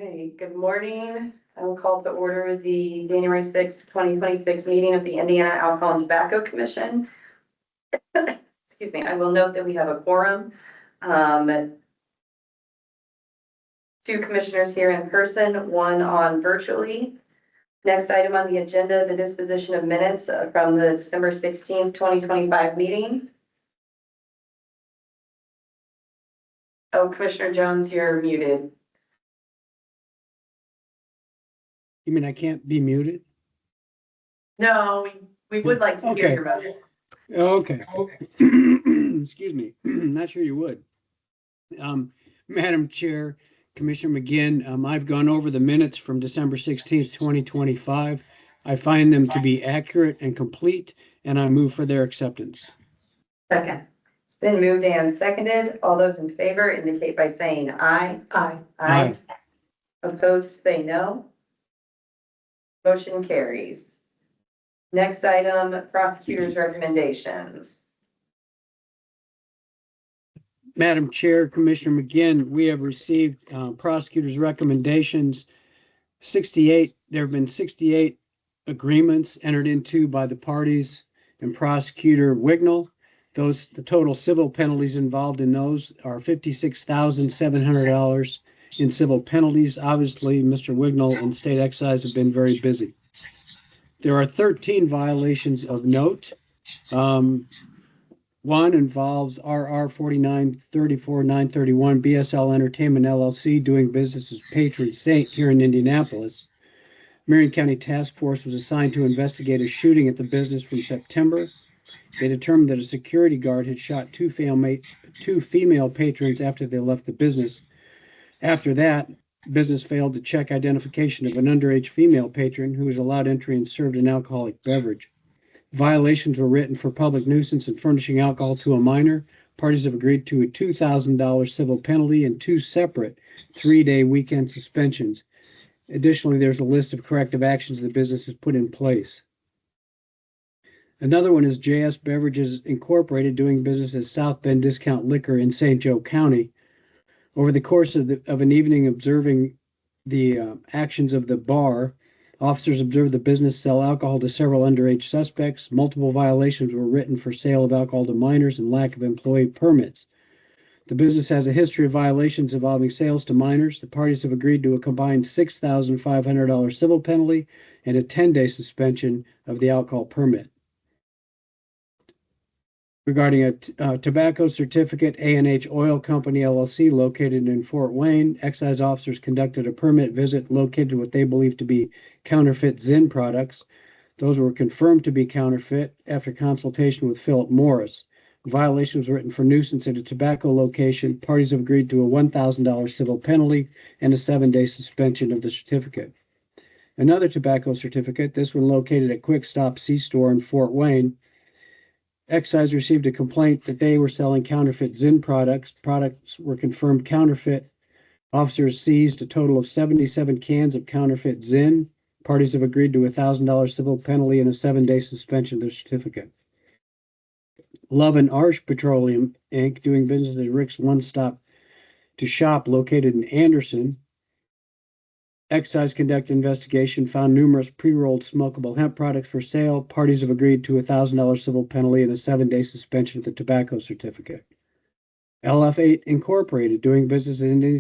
Okay, good morning. I will call to order the January 6th, 2026 meeting of the Indiana Alcohol and Tobacco Commission. Excuse me. I will note that we have a quorum. Two commissioners here in person, one on virtually. Next item on the agenda, the disposition of minutes from the December 16th, 2025 meeting. Oh, Commissioner Jones, you're muted. You mean I can't be muted? No, we would like to hear your motion. Okay. Excuse me. Not sure you would. Madam Chair, Commissioner McGinn, I've gone over the minutes from December 16th, 2025. I find them to be accurate and complete, and I move for their acceptance. Second. It's been moved and seconded. All those in favor indicate by saying aye. Aye. Aye. Opposed, say no. Motion carries. Next item, prosecutor's recommendations. Madam Chair, Commissioner McGinn, we have received prosecutors' recommendations. There have been 68 agreements entered into by the parties and Prosecutor Wignall. The total civil penalties involved in those are $56,700 in civil penalties. Obviously, Mr. Wignall and State Excise have been very busy. There are 13 violations of note. One involves RR 4934-931 BSL Entertainment LLC doing business as Patron Saint here in Indianapolis. Marion County Task Force was assigned to investigate a shooting at the business from September. They determined that a security guard had shot two female patrons after they left the business. After that, business failed to check identification of an underage female patron who was allowed entry and served an alcoholic beverage. Violations were written for public nuisance and furnishing alcohol to a minor. Parties have agreed to a $2,000 civil penalty and two separate 3-day weekend suspensions. Additionally, there's a list of corrective actions the business has put in place. Another one is JS Beverages Incorporated doing business as South Bend Discount Liquor in St. Joe County. Over the course of an evening observing the actions of the bar, officers observed the business sell alcohol to several underage suspects. Multiple violations were written for sale of alcohol to minors and lack of employee permits. The business has a history of violations involving sales to minors. The parties have agreed to a combined $6,500 civil penalty and a 10-day suspension of the alcohol permit. Regarding a tobacco certificate, A&H Oil Company LLC located in Fort Wayne, excise officers conducted a permit visit located what they believe to be counterfeit Zyn products. Those were confirmed to be counterfeit after consultation with Philip Morris. Violations written for nuisance at a tobacco location. Parties have agreed to a $1,000 civil penalty and a 7-day suspension of the certificate. Another tobacco certificate, this one located at Quick Stop C-Store in Fort Wayne. Excise received a complaint that they were selling counterfeit Zyn products. Products were confirmed counterfeit. Officers seized a total of 77 cans of counterfeit Zyn. Parties have agreed to a $1,000 civil penalty and a 7-day suspension of the certificate. Love and Arch Petroleum, Inc., doing business at Rick's One Stop to Shop located in Anderson. Excise conducted investigation, found numerous pre-rolled smokable hemp products for sale. Parties have agreed to a $1,000 civil penalty and a 7-day suspension of the tobacco certificate. LF8 Incorporated, doing business in Indy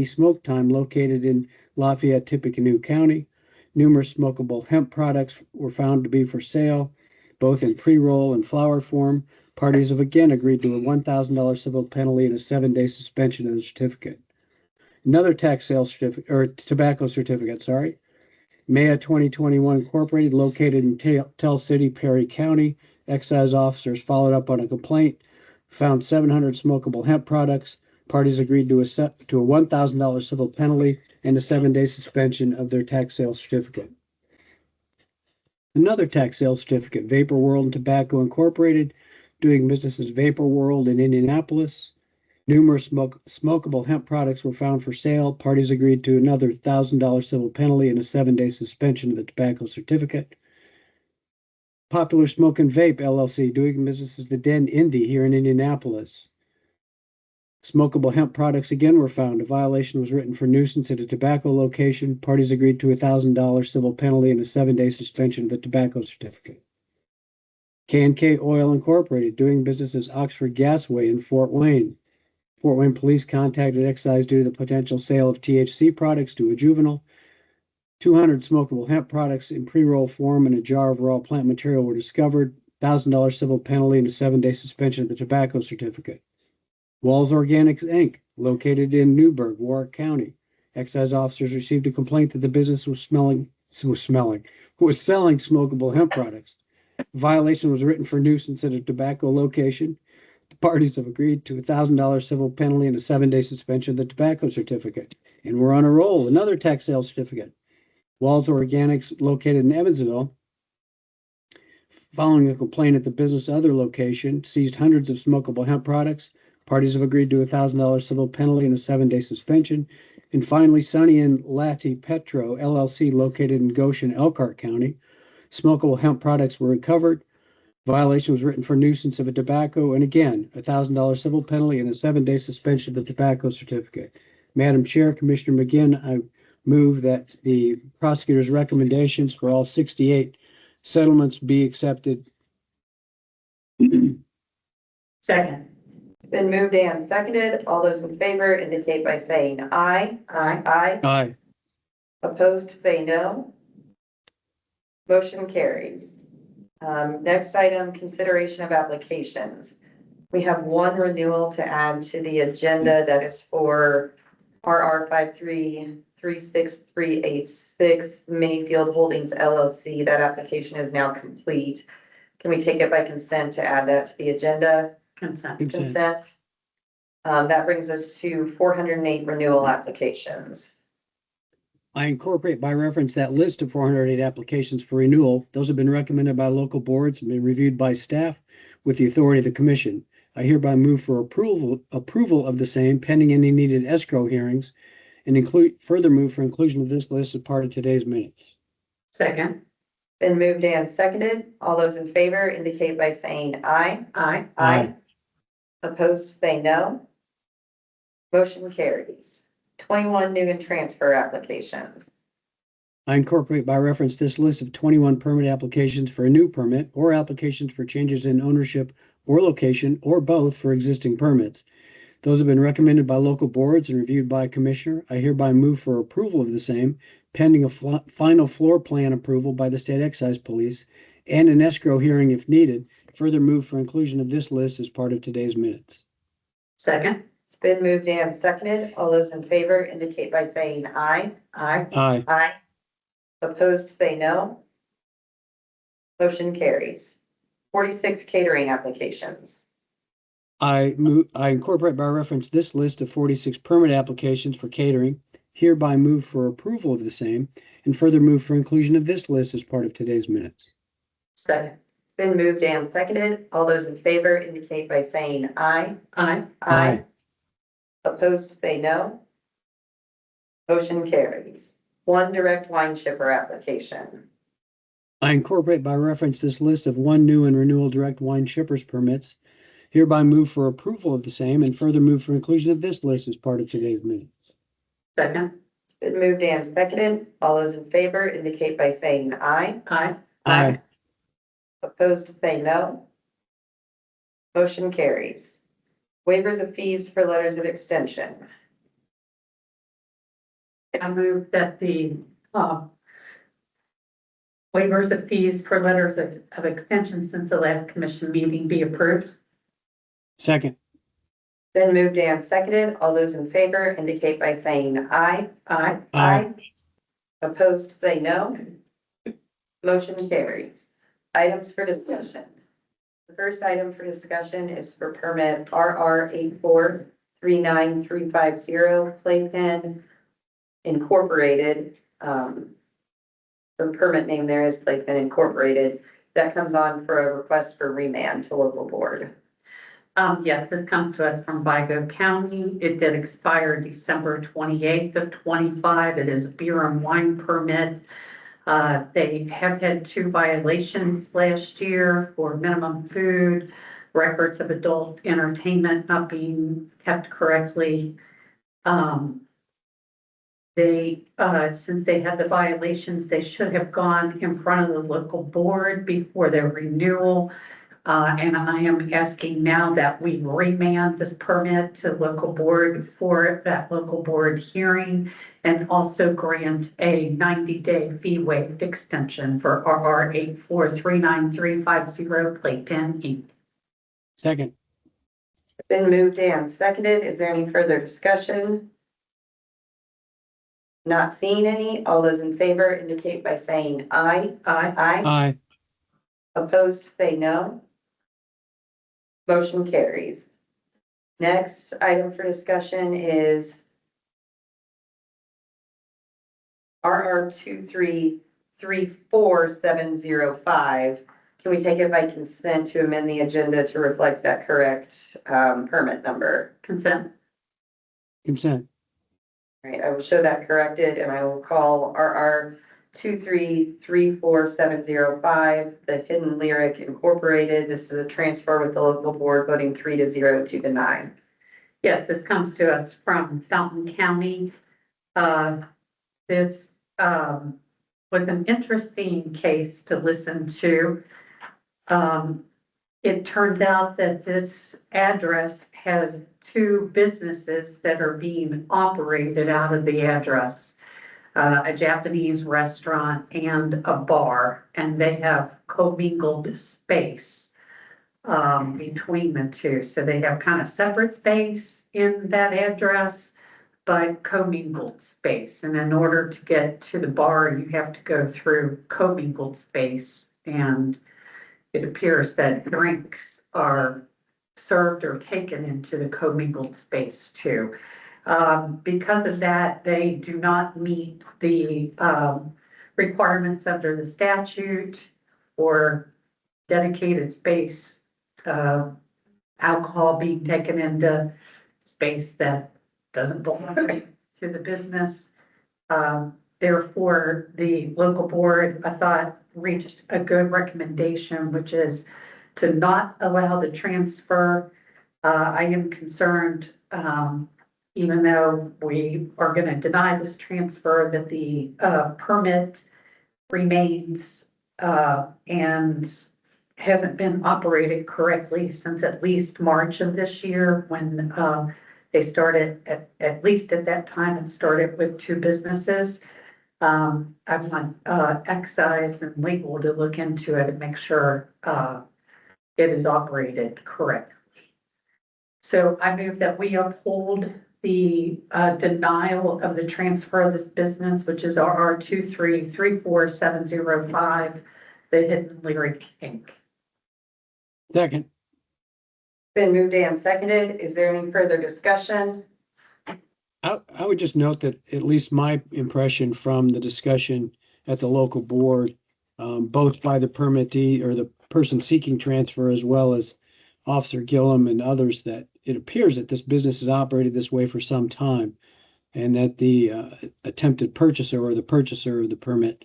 Smoke Time located in Lafayette, Tippecanoe County. Numerous smokable hemp products were found to be for sale, both in pre-roll and flower form. Parties have again agreed to a $1,000 civil penalty and a 7-day suspension of the certificate. Another tax sales certificate, or tobacco certificate, Maya 2021 Incorporated, located in Tell City, Perry County. Excise officers followed up on a complaint, found 700 smokable hemp products. Parties agreed to a $1,000 civil penalty and a 7-day suspension of their tax sales certificate. Another tax sales certificate, Vapor World and Tobacco Incorporated, doing business as Vapor World in Indianapolis. Numerous smokable hemp products were found for sale. Parties agreed to another $1,000 civil penalty and a 7-day suspension of the tobacco certificate. Popular Smoke and Vape LLC, doing business as the Den Indy here in Indianapolis. Smokable hemp products again were found. A violation was written for nuisance at a tobacco location. Parties agreed to a $1,000 civil penalty and a 7-day suspension of the tobacco certificate. K&K Oil Incorporated, doing business as Oxford Gasway in Fort Wayne. Fort Wayne police contacted excise due to the potential sale of THC products to a juvenile. 200 smokable hemp products in pre-roll form and a jar of raw plant material were discovered. $1,000 civil penalty and a 7-day suspension of the tobacco certificate. Walls Organics, Inc., located in Newburgh, Warwick County. Excise officers received a complaint that the business was selling smokable hemp products. Violation was written for nuisance at a tobacco location. The parties have agreed to a $1,000 civil penalty and a 7-day suspension of the tobacco certificate. And we're on a roll. Another tax sale certificate. Walls Organics, located in Evansville, following a complaint at the business other location, seized hundreds of smokable hemp products. Parties have agreed to a $1,000 civil penalty and a 7-day suspension. And finally, Sonny and Lati Petro, LLC, located in Goshen, Elkhart County. Smokable hemp products were recovered. Violation was written for nuisance of a tobacco, and again, a $1,000 civil penalty and a 7-day suspension of the tobacco certificate. Madam Chair, Commissioner McGinn, I move that the prosecutor's recommendations for all 68 settlements be accepted. Second. It's been moved and seconded. All those in favor indicate by saying aye. Aye. Aye. Aye. Opposed, say no. Motion carries. Next item, consideration of applications. We have one renewal to add to the agenda that is for RR 5336386 Mayfield Holdings LLC. That application is now complete. Can we take it by consent to add that to the agenda? Consent. Consent. That brings us to 408 renewal applications. I incorporate by reference that list of 408 applications for renewal. Those have been recommended by local boards and been reviewed by staff with the authority of the commission. I hereby move for approval of the same pending any needed escrow hearings, and further move for inclusion of this list as part of today's minutes. Second. Been moved and seconded. All those in favor indicate by saying aye. Aye. Aye. Opposed, say no. Motion carries. 21 new and transfer applications. I incorporate by reference this list of 21 permit applications for a new permit or applications for changes in ownership or location or both for existing permits. Those have been recommended by local boards and reviewed by a commissioner. I hereby move for approval of the same pending a final floor plan approval by the state excise police and an escrow hearing if needed. Further move for inclusion of this list as part of today's minutes. Second. It's been moved and seconded. All those in favor indicate by saying aye. Aye. Aye. Aye. Opposed, say no. Motion carries. 46 catering applications. I incorporate by reference this list of 46 permit applications for catering. Hereby move for approval of the same and further move for inclusion of this list as part of today's minutes. Second. It's been moved and seconded. All those in favor indicate by saying aye. Aye. Aye. Opposed, say no. Motion carries. 1 direct wine shipper application. I incorporate by reference this list of 1 new and renewal direct wine shippers permits. Hereby move for approval of the same and further move for inclusion of this list as part of today's minutes. Second. It's been moved and seconded. All those in favor indicate by saying aye. Aye. Aye. Opposed, say no. Motion carries. Waivers of fees for letters of extension. I move that the waivers of fees for letters of extension since the last commission meeting be approved. Second. Been moved and seconded. All those in favor indicate by saying aye. Aye. Aye. Opposed, say no. Motion carries. Items for discussion. The first item for discussion is for permit RR 8439350 Playpen Incorporated. The permit name there is Playpen Incorporated. That comes on for a request for remand to local board. Yes, this comes to us from Vigo County. It did expire December 28th of 25. It is a beer and wine permit. They have had 2 violations last year for minimum food, records of adult entertainment not being kept correctly. Since they had the violations, they should have gone in front of the local board before their renewal. And I am asking now that we remand this permit to local board for that local board hearing, and also grant a 90-day fee waived extension for RR 8439350 Playpen Inc. Second. Been moved and seconded. Is there any further discussion? Not seeing any. All those in favor indicate by saying aye. Aye. Aye. Aye. Opposed, say no. Motion carries. Next item for discussion is RR 2334705. Can we take it by consent to amend the agenda to reflect that correct permit number? Consent. Consent. All right, I will show that corrected, and I will call RR 2334705, the Hidden Lyric Incorporated. This is a transfer with the local board voting 3-0 to deny. Yes, this comes to us from Fountain County. This was an interesting case to listen to. It turns out that this address has two businesses that are being operated out of the address. A Japanese restaurant and a bar, and they have commingled space between the two. So they have kind of separate space in that address, but commingled space. And in order to get to the bar, you have to go through commingled space. And it appears that drinks are served or taken into the commingled space too. Because of that, they do not meet the requirements under the statute or dedicated space, alcohol being taken into space that doesn't belong to the business. Therefore, the local board, I thought, reached a good recommendation, which is to not allow the transfer. I am concerned, even though we are going to deny this transfer, that the permit remains and hasn't been operated correctly since at least March of this year, when they started, at least at that time, it started with two businesses. I want excise and legal to look into it and make sure it is operated correctly. So I move that we uphold the denial of the transfer of this business, which is RR 2334705, the Hidden Lyric Inc. Second. Been moved and seconded. Is there any further discussion? I would just note that at least my impression from the discussion at the local board, both by the permittee or the person seeking transfer, as well as Officer Gillum and others, that it appears that this business has operated this way for some time, and that the attempted purchaser or the purchaser of the permit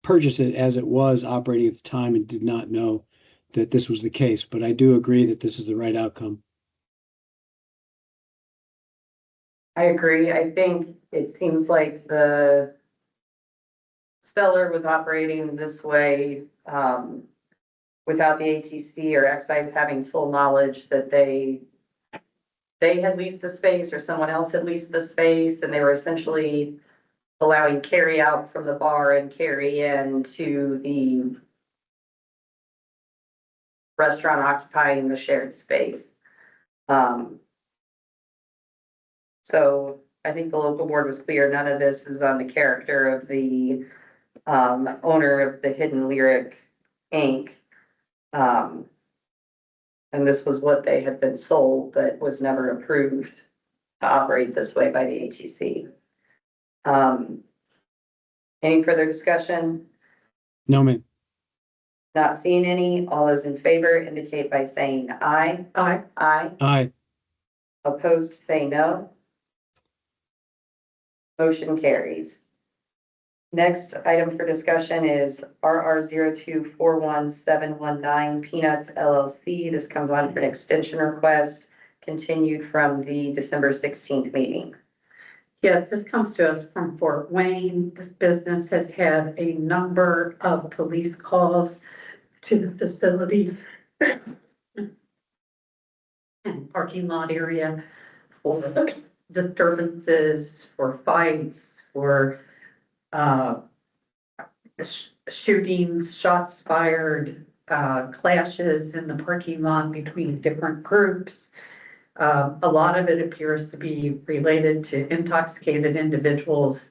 purchased it as it was operating at the time and did not know that this was the case. But I do agree that this is the right outcome. I agree. I think it seems like the seller was operating this way without the ATC or excise having full knowledge that they had leased the space or someone else had leased the space, and they were essentially allowing carry out from the bar and carry in to the restaurant occupying the shared space. So I think the local board was clear. None of this is on the character of the owner of the Hidden Lyric Inc. And this was what they had been sold, but was never approved to operate this way by the ATC. Any further discussion? No, ma'am. Not seeing any. All those in favor indicate by saying aye. Aye. Aye. Aye. Opposed, say no. Motion carries. Next item for discussion is RR0241719 Peanuts LLC. This comes on for an extension request continued from the December 16th meeting. Yes, this comes to us from Fort Wayne. This business has had a number of police calls to the facility and parking lot area for disturbances, for fights, for shootings, shots fired, clashes in the parking lot between different groups. A lot of it appears to be related to intoxicated individuals,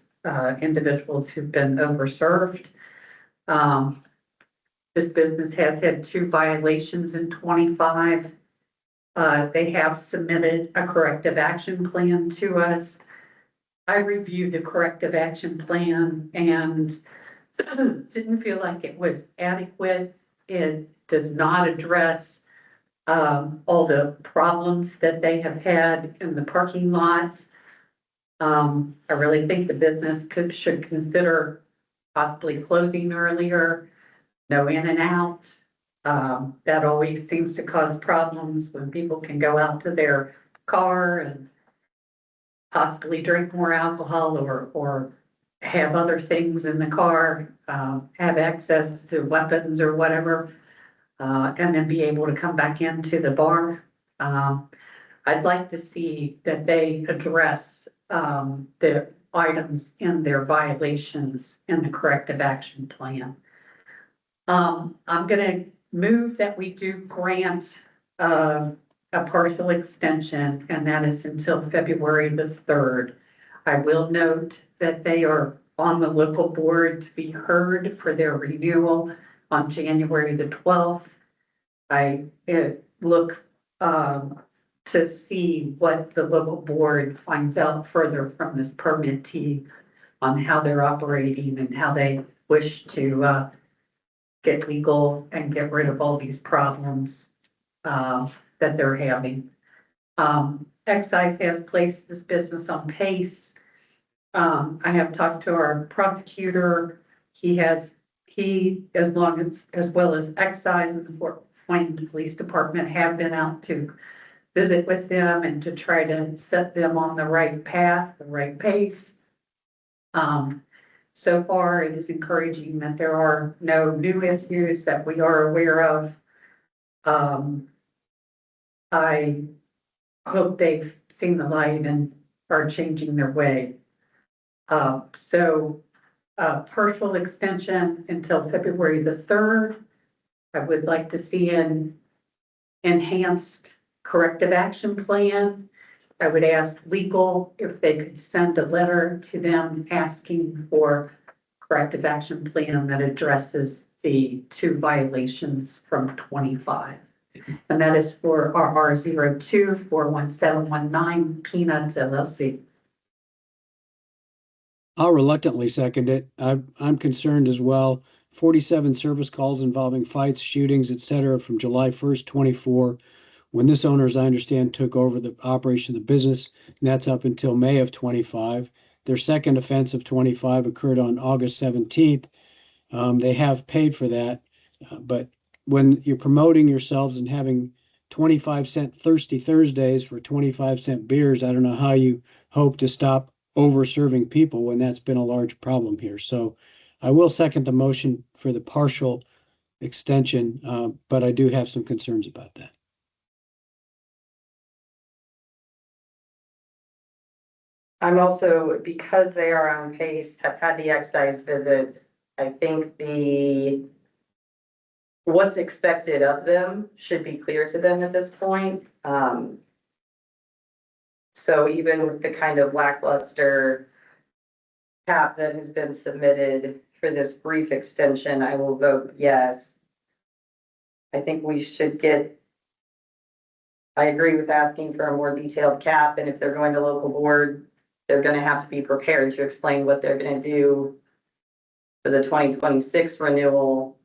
individuals who've been overserved. This business has had 2 violations in 25. They have submitted a corrective action plan to us. I reviewed the corrective action plan and didn't feel like it was adequate. It does not address all the problems that they have had in the parking lot. I really think the business should consider possibly closing earlier, no in and out. That always seems to cause problems when people can go out to their car and possibly drink more alcohol or have other things in the car, have access to weapons or whatever, and then be able to come back into the bar. I'd like to see that they address the items in their violations in the corrective action plan. I'm going to move that we do grant a partial extension, and that is until February the 3rd. I will note that they are on the local board to be heard for their renewal on January the 12th. I look to see what the local board finds out further from this permittee on how they're operating and how they wish to get legal and get rid of all these problems that they're having. Excise has placed this business on pace. I have talked to our prosecutor. As well as excise and the Fort Wayne Police Department have been out to visit with them and to try to set them on the right path, the right pace. So far, it is encouraging that there are no new issues that we are aware of. I hope they've seen the light and are changing their way. Partial extension until February the 3rd. I would like to see an enhanced corrective action plan. I would ask legal if they could send a letter to them asking for corrective action plan that addresses the 2 violations from 25. And that is for RR02-41719 Peanuts LLC. I'll reluctantly second it. I'm concerned as well. 47 service calls involving fights, shootings, etc. from July 1st, 24, when this owner, as I understand, took over the operation of the business, and that's up until May of 25. Their second offense of 25 occurred on August 17th. They have paid for that, but when you're promoting yourselves and having 25-cent Thirsty Thursdays for 25-cent beers, I don't know how you hope to stop over-serving people when that's been a large problem here. So I will second the motion for the partial extension, but I do have some concerns about that. I'm also, because they are on pace, have had the excise visits. I think what's expected of them should be clear to them at this point. So even with the kind of lackluster cap that has been submitted for this brief extension, I will vote yes. I think we should I agree with asking for a more detailed cap, and if they're going to local board, they're going to have to be prepared to explain what they're going to do for the 2026 renewal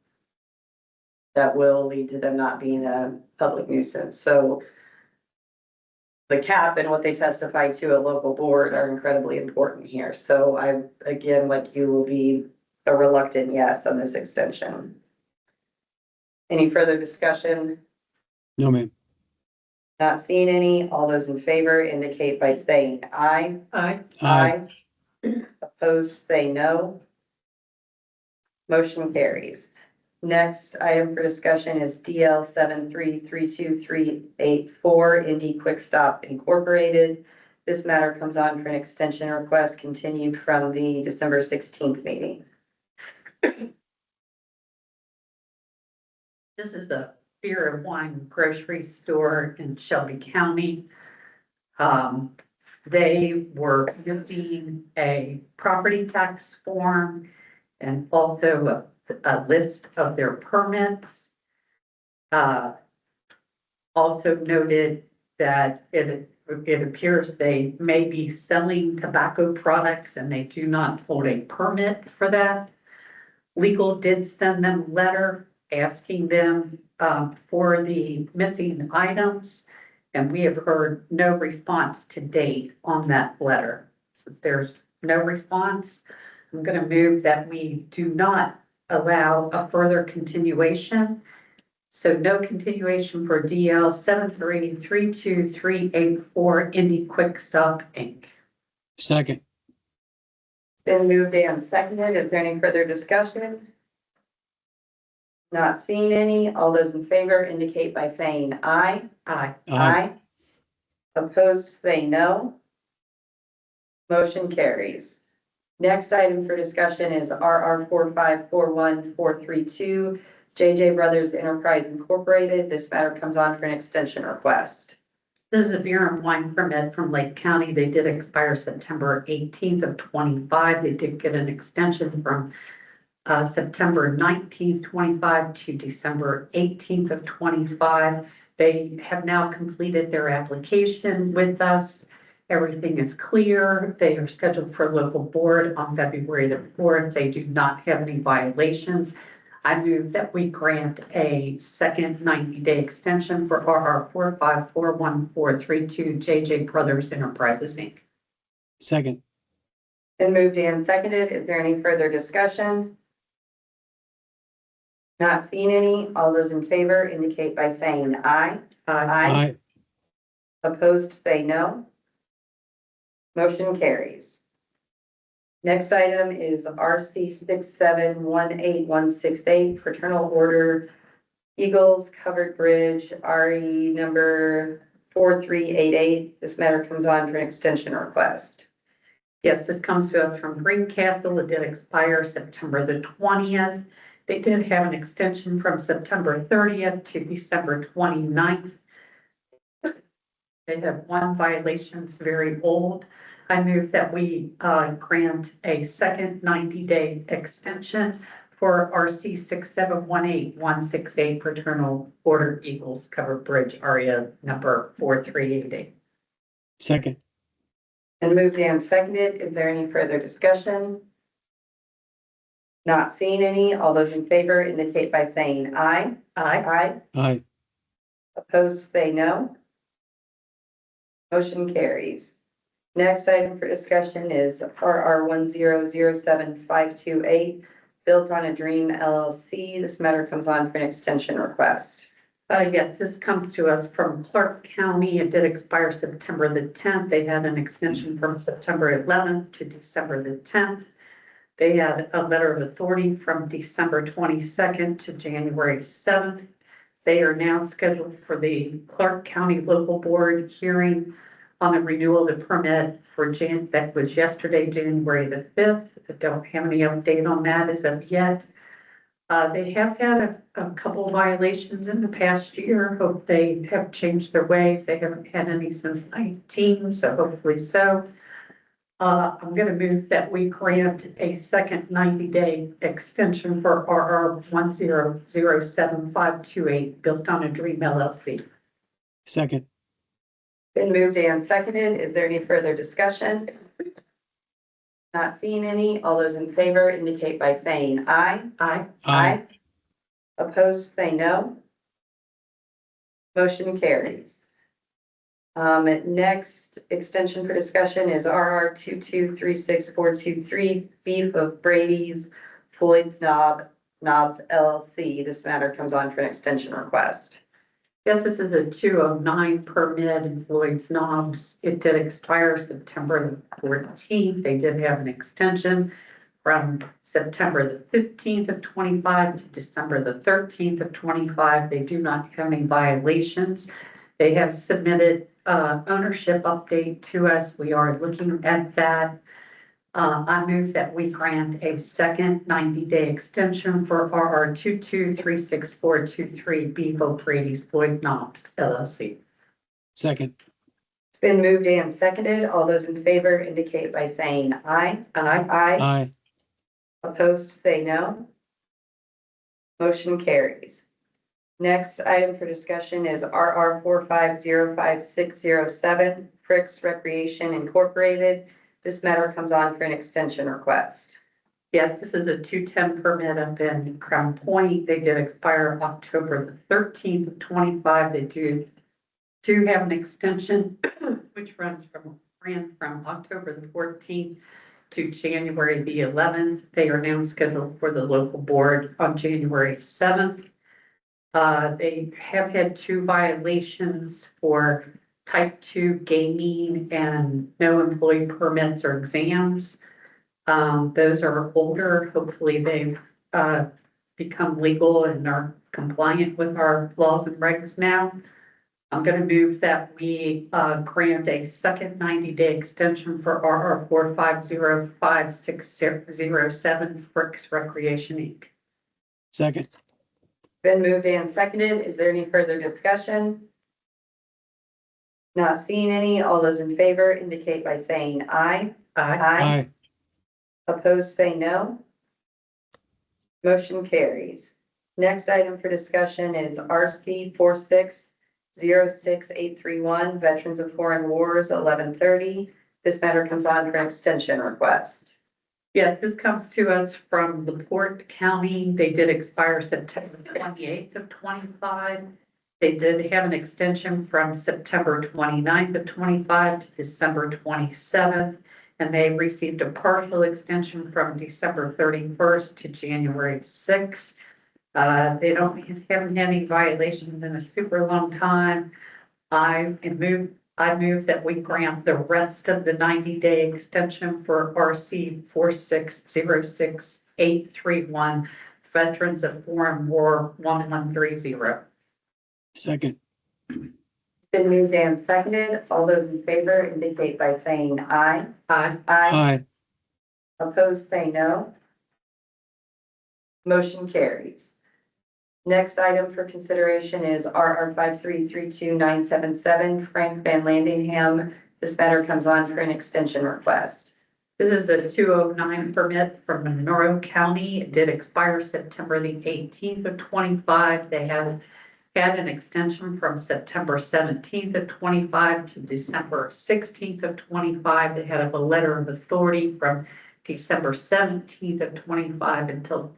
that will lead to them not being a public nuisance. So the cap and what they testify to a local board are incredibly important here. So I, again, like you, will be a reluctant yes on this extension. Any further discussion? No, ma'am. Not seeing any. All those in favor indicate by saying aye. Aye. Aye. Opposed, say no. Motion carries. Next item for discussion is DL 7332384 Indy Quick Stop Incorporated. This matter comes on for an extension request continued from the December 16th meeting. This is the beer and wine grocery store in Shelby County. They were using a property tax form and also a list of their permits. Also noted that it appears they may be selling tobacco products and they do not hold a permit for that. Legal did send them a letter asking them for the missing items, and we have heard no response to date on that letter. Since there's no response, I'm going to move that we do not allow a further continuation. So no continuation for DL 7332384 Indy Quick Stop Inc. Second. Been moved and seconded. Is there any further discussion? Not seeing any. All those in favor indicate by saying aye. Aye. Aye. Opposed, say no. Motion carries. Next item for discussion is RR 4541432 JJ Brothers Enterprise Incorporated. This matter comes on for an extension request. This is a beer and wine permit from Lake County. They did expire September 18th of 25. They did get an extension from September 19th, 25 to December 18th of 25. They have now completed their application with us. Everything is clear. They are scheduled for local board on February the 4th. They do not have any violations. I move that we grant a second 90-day extension for RR 4541432 JJ Brothers Enterprises, Inc. Second. Been moved and seconded. Is there any further discussion? Not seeing any. All those in favor indicate by saying aye. Aye. Opposed, say no. Motion carries. Next item is RC 6718168 Fraternal Order Eagles Covered Bridge, RE number 4388. This matter comes on for an extension request. Yes, this comes to us from Greencastle. It did expire September the 20th. They did have an extension from September 30th to December 29th. They have one violation, it's very old. I move that we grant a second 90-day extension for RC 6718168 Fraternal Order Eagles Covered Bridge, area number 4388. Second. And moved and seconded. Is there any further discussion? Not seeing any. All those in favor indicate by saying aye. Aye. Aye. Opposed, say no. Motion carries. Next item for discussion is RR 1007528 Built on a Dream LLC. This matter comes on for an extension request. Yes, this comes to us from Clark County. It did expire September the 10th. They had an extension from September 11th to December the 10th. They had a letter of authority from December 22nd to January 7th. They are now scheduled for the Clark County Local Board hearing on the renewal of the permit for that was yesterday, January the 5th. I don't have any update on that as of yet. They have had a couple of violations in the past year. Hope they have changed their ways. They haven't had any since 19, so hopefully so. I'm going to move that we grant a second 90-day extension for RR 1007528 Built on a Dream LLC. Second. Been moved and seconded. Is there any further discussion? Not seeing any. All those in favor indicate by saying aye. Aye. Opposed, say no. Motion carries. Next extension for discussion is RR 2236423, Beef of Brady's Floyd's Knobs LLC. This matter comes on for an extension request. Yes, this is a 209 permit in Floyd's Knobs. It did expire September the 14th. They did have an extension from September the 15th of 25 to December the 13th of 25. They do not have any violations. They have submitted ownership update to us. We are looking at that. I move that we grant a second 90-day extension for RR 2236423 Beef O'Brady's Floyd Knobs LLC. Second. It's been moved and seconded. All those in favor indicate by saying aye. Aye. Aye. Opposed, say no. Motion carries. Next item for discussion is RR 4505607, Fricks Recreation Incorporated. This matter comes on for an extension request. Yes, this is a 210 permit up in Crown Point. They did expire October the 13th of 25. They do have an extension, which ran from October the 14th to January the 11th. They are now scheduled for the local board on January 7th. They have had 2 violations for type 2 gaming and no employee permits or exams. Those are older. Hopefully they've become legal and are compliant with our laws and regs now. I'm going to move that we grant a second 90-day extension for RR 4505607 Fricks Recreation Inc. Second. Been moved and seconded. Is there any further discussion? Not seeing any. All those in favor indicate by saying aye. Aye. Opposed, say no. Motion carries. Next item for discussion is RC 4606831, Veterans of Foreign Wars 1130. This matter comes on for an extension request. Yes, this comes to us from LaPorte County. They did expire September 28th of 25. They did have an extension from September 29th of 25 to December 27th. And they received a partial extension from December 31st to January 6th. They haven't had any violations in a super long time. I move that we grant the rest of the 90-day extension for RC 4606831, Veterans of Foreign War 1130. Second. Been moved and seconded. All those in favor indicate by saying aye. Aye. Aye. Opposed, say no. Motion carries. Next item for consideration is RR 5332977, Frank Van Landingham. This matter comes on for an extension request. This is a 209 permit from Monroe County. It did expire September the 18th of 25. They had an extension from September 17th of 25 to December 16th of 25. They had a letter of authority from December 17th of 25 until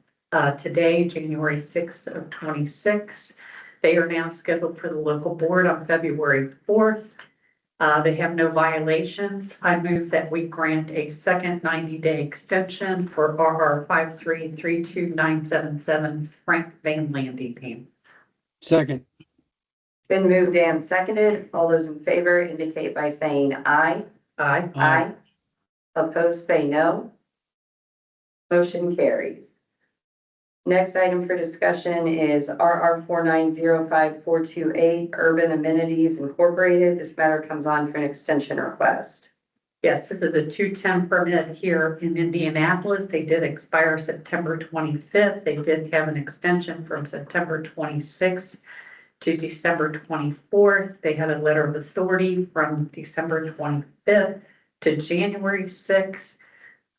today, January 6th of 26. They are now scheduled for the local board on February 4th. They have no violations. I move that we grant a second 90-day extension for RR 5332977 Frank Van Landingham. Second. Been moved and seconded. All those in favor indicate by saying aye. Aye. Aye. Opposed, say no. Motion carries. Next item for discussion is RR 4905428, Urban Amenities Incorporated. This matter comes on for an extension request. Yes, this is a 210 permit here in Indianapolis. They did expire September 25th. They did have an extension from September 26th to December 24th. They had a letter of authority from December 25th to January 6th.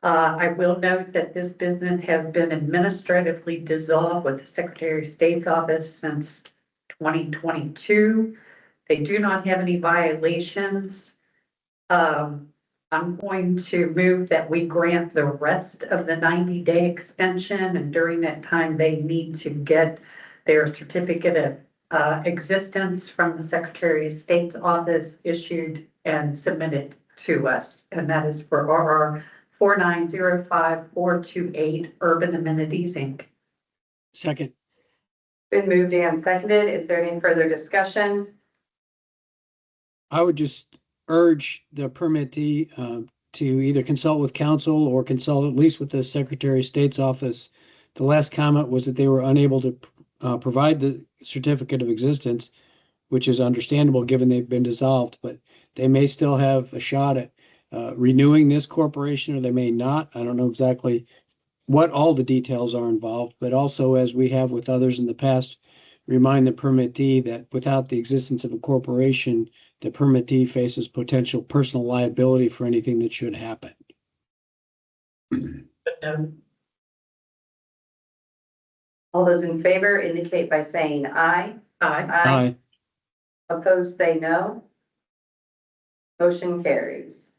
I will note that this business has been administratively dissolved with the Secretary of State's office since 2022. They do not have any violations. I'm going to move that we grant the rest of the 90-day extension, and during that time, they need to get their certificate existence from the Secretary of State's office issued and submitted to us. And that is for RR 4905428 Urban Amenities, Inc. Second. Been moved and seconded. Is there any further discussion? I would just urge the permittee to either consult with counsel or consult at least with the Secretary of State's office. The last comment was that they were unable to provide the certificate of existence, which is understandable given they've been dissolved, but they may still have a shot at renewing this corporation, or they may not. I don't know exactly what all the details are involved, but also, as we have with others in the past, remind the permittee that without the existence of a corporation, the permittee faces potential personal liability for anything that should happen. All those in favor indicate by saying aye. Aye. Opposed, say no. Motion carries.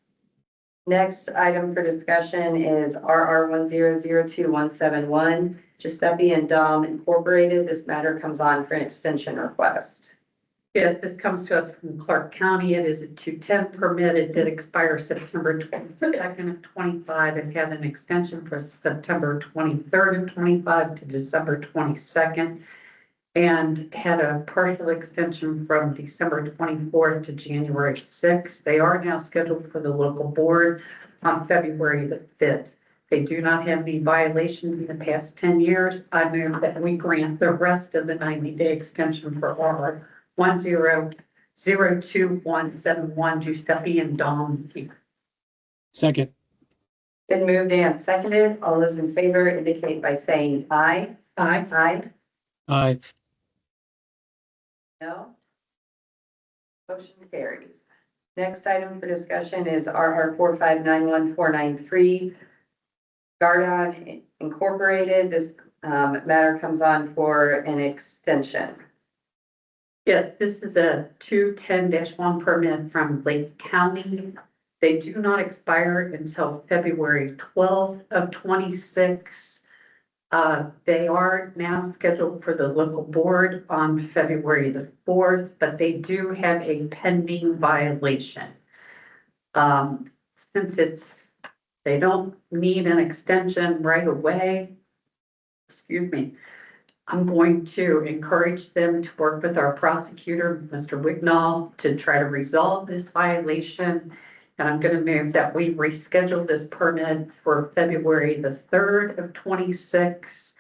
Next item for discussion is RR 1002171, Giuseppe and Dom Incorporated. This matter comes on for an extension request. Yes, this comes to us from Clark County. It is a 210 permit. It did expire September 22nd of 25. It had an extension for September 23rd of 25 to December 22nd, and had a partial extension from December 24th to January 6th. They are now scheduled for the local board on February the 5th. They do not have any violations in the past 10 years. I move that we grant the rest of the 90-day extension for RR 1002171 Giuseppe and Dom. Second. Been moved and seconded. All those in favor indicate by saying aye. Aye. Aye. Aye. No. Motion carries. Next item for discussion is RR 4591493, Gardon Incorporated. This matter comes on for an extension. Yes, this is a 210-1 permit from Lake County. They do not expire until February 12th of 26. They are now scheduled for the local board on February the 4th, but they do have a pending violation. Since they don't need an extension right away, excuse me, I'm going to encourage them to work with our prosecutor, Mr. Wignall, to try to resolve this violation. And I'm going to move that we reschedule this permit for February the 3rd of 26.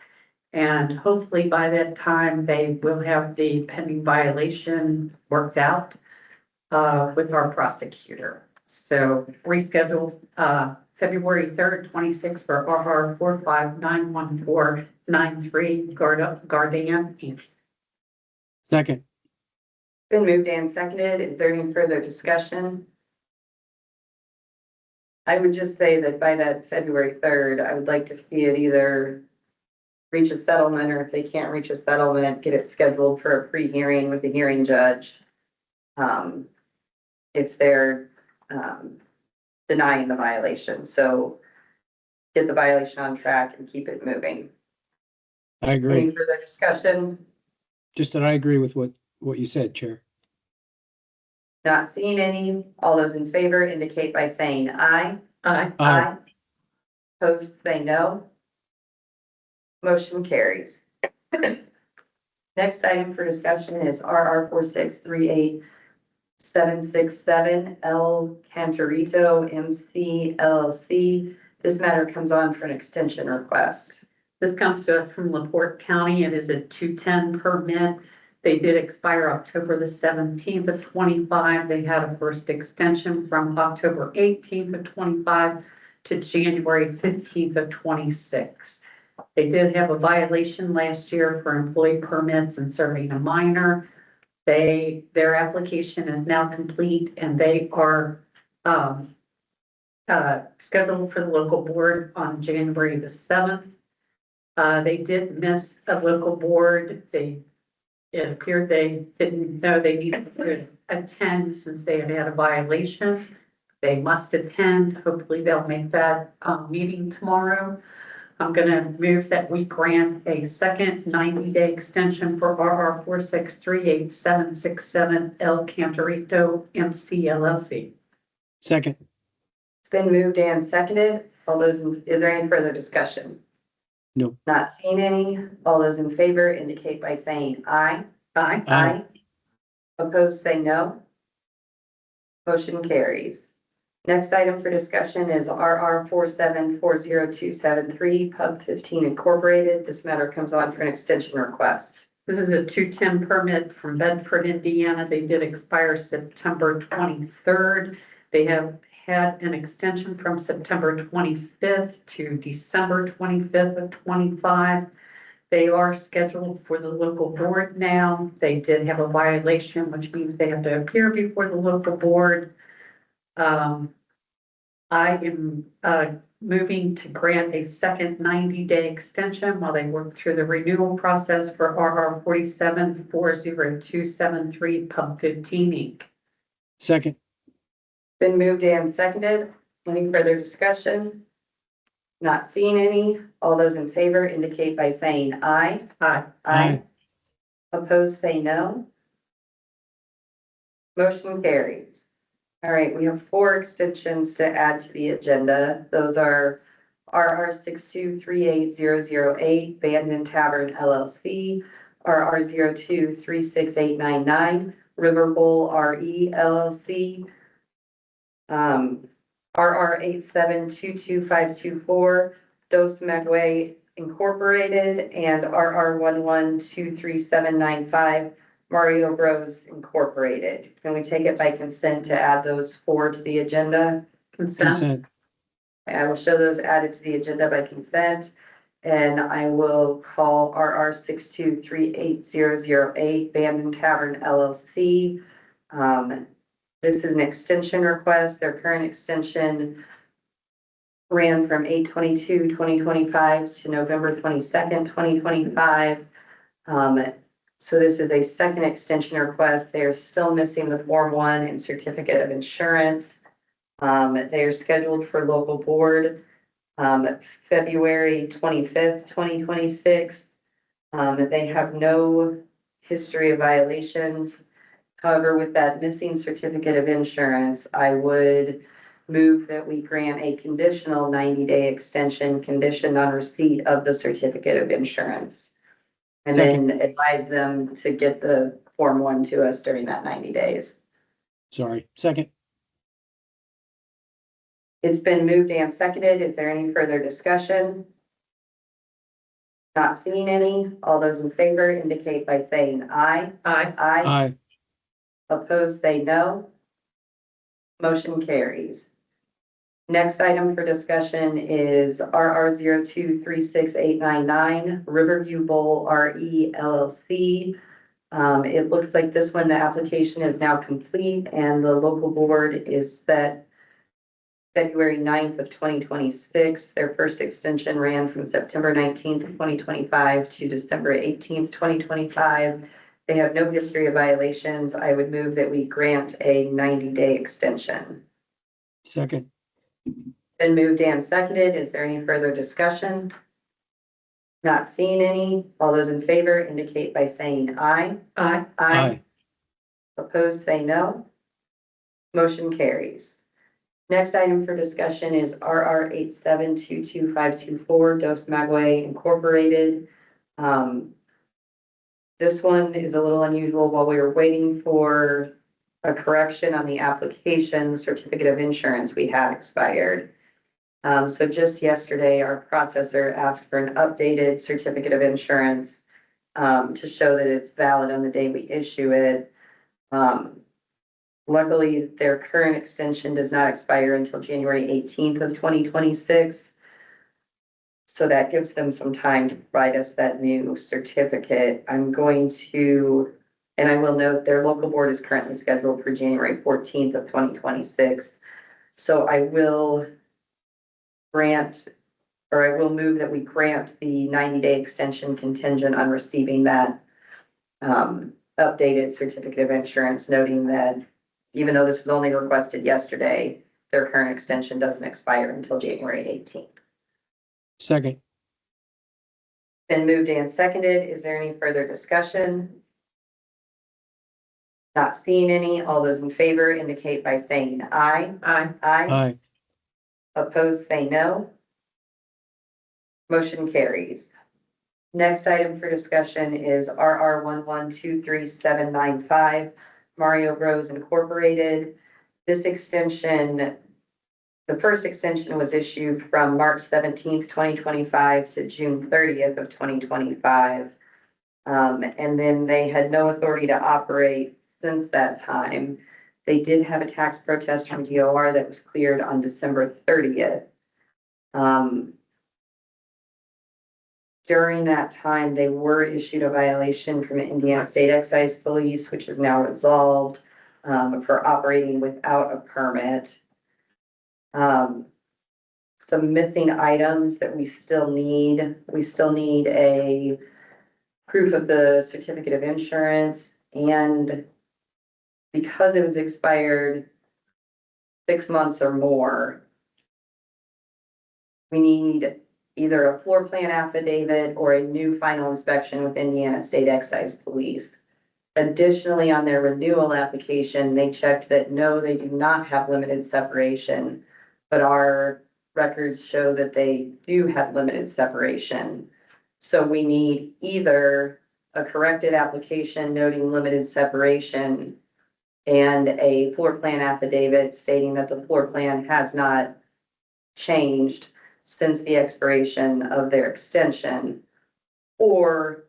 And hopefully by that time, they will have the pending violation worked out with our prosecutor. So reschedule February 3rd, 26 for RR 4591493 Gardon Inc. Second. Been moved and seconded. Is there any further discussion? I would just say that by that February 3rd, I would like to see it either reach a settlement, or if they can't reach a settlement, get it scheduled for a pre-hearing with the hearing judge. If they're denying the violation. So get the violation on track and keep it moving. I agree. Any further discussion? Just that I agree with what you said, Chair. Not seeing any. All those in favor indicate by saying aye. Aye. Aye. Opposed, say no. Motion carries. Next item for discussion is RR 4638767 El Cantorito MC LLC. This matter comes on for an extension request. This comes to us from LaPorte County. It is a 210 permit. They did expire October the 17th of 25. They had a first extension from October 18th of 25 to January 15th of 26. They did have a violation last year for employee permits and serving a minor. Their application is now complete, and they are scheduled for the local board on January the 7th. They did miss a local board. It appeared they didn't know they needed to attend since they had had a violation. They must attend. Hopefully they'll make that meeting tomorrow. I'm gonna move that we grant a second 90-day extension for RR 4638767 El Cantorito MC LLC. Second. It's been moved and seconded. Is there any further discussion? No. Not seeing any. All those in favor indicate by saying aye. Aye. Aye. Opposed, say no. Motion carries. Next item for discussion is RR 4740273 Pub 15 Incorporated. This matter comes on for an extension request. This is a 210 permit from Bedford, Indiana. They did expire September 23rd. They have had an extension from September 25th to December 25th of 25. They are scheduled for the local board now. They did have a violation, which means they have to appear before the local board. I am moving to grant a second 90-day extension while they work through the renewal process for RR 4740273 Pub 15 Inc. Second. Been moved and seconded. Any further discussion? Not seeing any. All those in favor indicate by saying aye. Aye. Aye. Opposed, say no. Motion carries. All right, we have 4 extensions to add to the agenda. Those are RR 6238008 Bandon Tavern LLC, RR 02 River Bowl RE LLC, RR 8722524 Dos Magway Incorporated, and RR 11239795 Mario Bros Incorporated. Can we take it by consent to add those 4 to the agenda? Consent. I will show those added to the agenda by consent, and I will call RR 6238008 Bandon Tavern LLC. This is an extension request. Their current extension ran from 8/22/2025 to November 22nd, 2025. So this is a second extension request. They are still missing the Form 1 and certificate of insurance. They are scheduled for local board, February 25th, 2026. They have no history of violations. However, with that missing certificate of insurance, I would move that we grant a conditional 90-day extension conditioned on receipt of the certificate of insurance. And then advise them to get the Form 1 to us during that 90 days. Sorry. Second. It's been moved and seconded. Is there any further discussion? Not seeing any. All those in favor indicate by saying aye. Aye. Aye. Opposed, say no. Motion carries. Next item for discussion is RR 02 Riverview Bowl RE LLC. It looks like this one, the application is now complete and the local board is set February 9th of 2026. Their first extension ran from September 19th, 2025 to December 18th, 2025. They have no history of violations. I would move that we grant a 90-day extension. Second. Been moved and seconded. Is there any further discussion? Not seeing any. All those in favor indicate by saying aye. Aye. Aye. Opposed, say no. Motion carries. Next item for discussion is RR 8722524 Dos Magway Incorporated. This one is a little unusual. While we were waiting for a correction on the application, certificate of insurance we had expired. So just yesterday, our processor asked for an updated certificate of insurance to show that it's valid on the day we issue it. Luckily, their current extension does not expire until January 18th of 2026. So that gives them some time to provide us that new certificate. I'm going to, and I will note their local board is currently scheduled for January 14th of 2026. So I will grant, or I will move that we grant the 90-day extension contingent on receiving that updated certificate of insurance, noting that even though this was only requested yesterday, their current extension doesn't expire until January 18th. Second. Been moved and seconded. Is there any further discussion? Not seeing any. All those in favor indicate by saying aye. Aye. Aye. Aye. Opposed, say no. Motion carries. Next item for discussion is RR 1123795, Mario Bros Incorporated. This extension, the first extension was issued from March 17th, 2025 to June 30th of 2025. And then they had no authority to operate since that time. They did have a tax protest from DOR that was cleared on December 30th. During that time, they were issued a violation from Indiana State Excise Police, which is now resolved, for operating without a permit. Some missing items that we still need. We still need a proof of the certificate of insurance, and because it was expired 6 months or more, we need either a floor plan affidavit or a new final inspection with Indiana State Excise Police. Additionally, on their renewal application, they checked that no, they do not have limited separation, but our records show that they do have limited separation. So we need either a corrected application noting limited separation and a floor plan affidavit stating that the floor plan has not changed since the expiration of their extension, or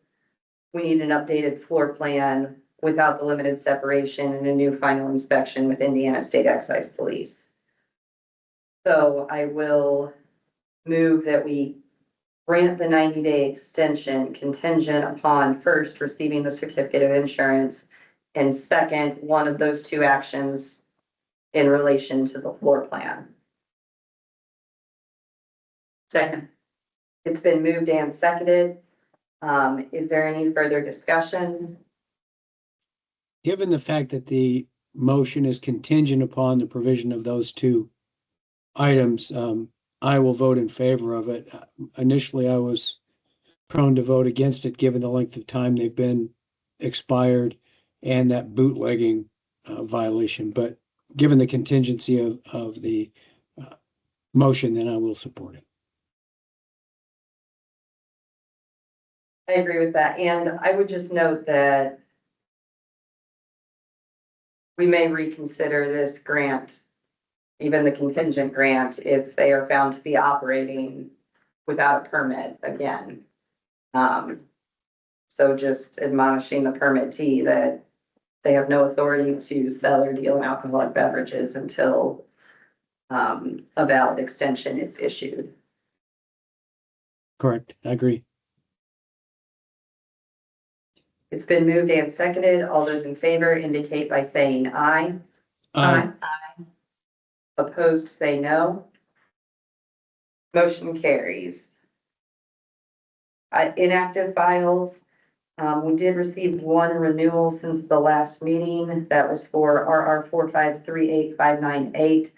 we need an updated floor plan without the limited separation and a new final inspection with Indiana State Excise Police. So I will move that we grant the 90-day extension contingent upon first receiving the certificate of insurance, and second, one of those two actions in relation to the floor plan. Second. It's been moved and seconded. Is there any further discussion? Given the fact that the motion is contingent upon the provision of those two items, I will vote in favor of it. Initially, I was prone to vote against it, given the length of time they've been expired and that bootlegging violation. But given the contingency of the motion, then I will support it. I agree with that. And I would just note that we may reconsider this grant, even the contingent grant, if they are found to be operating without a permit again. So just admonishing the permittee that they have no authority to sell or deal in alcoholic beverages until a valid extension is issued. Correct. I agree. It's been moved and seconded. All those in favor indicate by saying aye. Aye. Opposed, say no. Motion carries. Inactive files. We did receive one renewal since the last meeting. That was for RR 4538598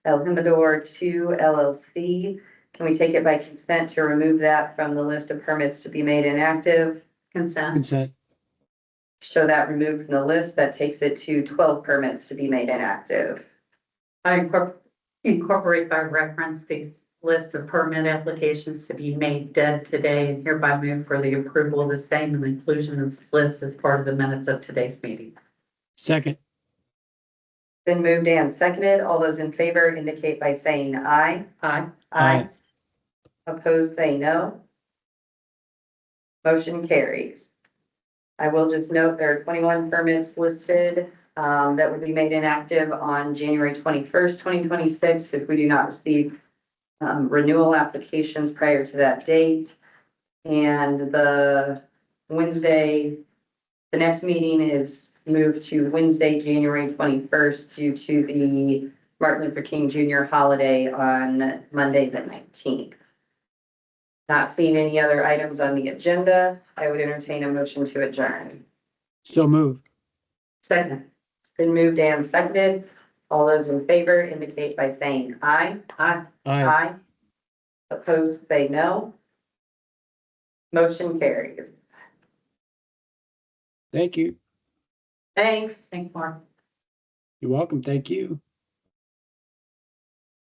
El Jimador 2 LLC. Can we take it by consent to remove that from the list of permits to be made inactive? Consent. Consent. Show that removed from the list. That takes it to 12 permits to be made inactive. I incorporate by reference these lists of permit applications to be made dead today, and hereby move for the approval of the same and inclusion of this list as part of the minutes of today's meeting. Second. Been moved and seconded. All those in favor indicate by saying aye. Aye. Aye. Opposed, say no. Motion carries. I will just note there are 21 permits listed that would be made inactive on January 21st, 2026 if we do not receive renewal applications prior to that date. And the next meeting is moved to Wednesday, January 21st due to the Martin Luther King Jr. holiday on Monday, the 19th. Not seeing any other items on the agenda, I would entertain a motion to adjourn. So moved. Second. It's been moved and seconded. All those in favor indicate by saying aye. Aye. Aye. Opposed, say no. Motion carries. Thank you. Thanks. Thanks, Mark. You're welcome. Thank you.